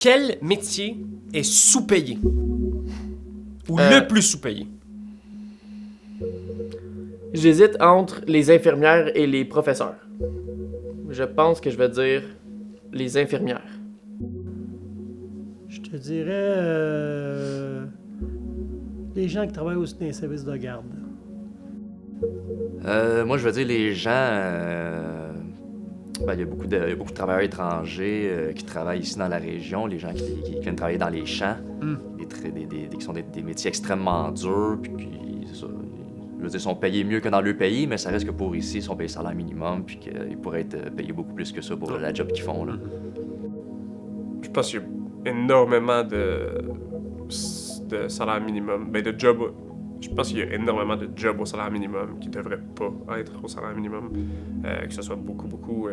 Quel métier est sous-payé? Ou le plus sous-payé? J'hésite entre les infirmières et les professeurs. Je pense que je vais dire les infirmières. Je te dirais les gens qui travaillent aussi dans les services de garde. Moi, je veux dire, les gens. Il y a beaucoup de travailleurs étrangers qui travaillent ici dans la région, les gens qui viennent travailler dans les champs, qui sont des métiers extrêmement durs, puis c'est ça, je veux dire, ils sont payés mieux que dans leur pays, mais ça reste que pour ici, ils sont payés salaire minimum, puis qu'ils pourraient être payés beaucoup plus que ça pour la job qu'ils font, là. Je pense qu'il y a énormément de salaire minimum. Ben, de job. Je pense qu'il y a énormément de jobs au salaire minimum qui devraient pas être au salaire minimum. Que ce soit beaucoup,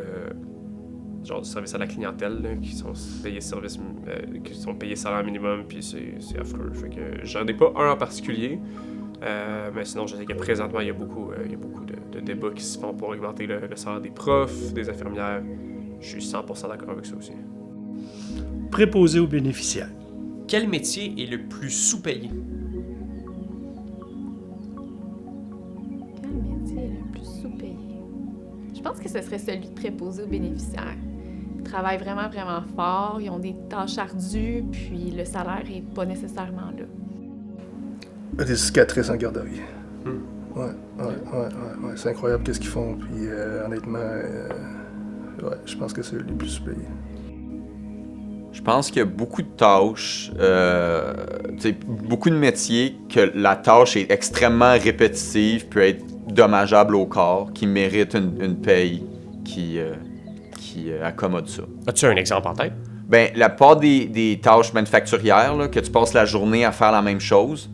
genre du service à la clientèle, là, qui sont payés salaire minimum, puis c'est affreux. Fait que j'en ai pas un en particulier, mais sinon je sais que présentement il y a beaucoup de débats qui se font pour augmenter le salaire des profs, des infirmières. Je suis 100% d'accord avec ça aussi. Préposé aux bénéficiaires. Quel métier est le plus sous-payé? Quel métier est le plus sous-payé? Je pense que ce serait celui de préposé aux bénéficiaires. Ils travaillent vraiment fort, ils ont des tâches ardues, puis le salaire est pas nécessairement là. Des cicatrices en garderie. Ouais, c'est incroyable qu'est-ce qu'ils font, puis honnêtement, je pense que c'est les plus sous-payés. Je pense qu'il y a beaucoup de tâches, beaucoup de métiers que la tâche est extrêmement répétitive, peut être dommageable au corps, qui méritent une paye qui accommode ça. As-tu un exemple en tête? Ben, la plupart des tâches manufacturières, là, que tu passes la journée à faire la même chose,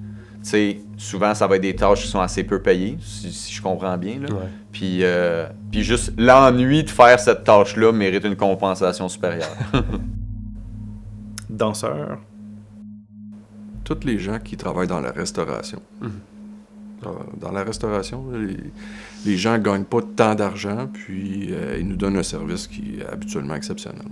souvent ça va être des tâches qui sont assez peu payées, si je comprends bien. Là. Ouais. Puis juste l'ennui de faire cette tâche-là mérite une compensation supérieure. Danseurs. Tous les gens qui travaillent dans la restauration. Dans la restauration, les gens ne gagnent pas tant d'argent, puis ils nous donnent un service qui est habituellement exceptionnel.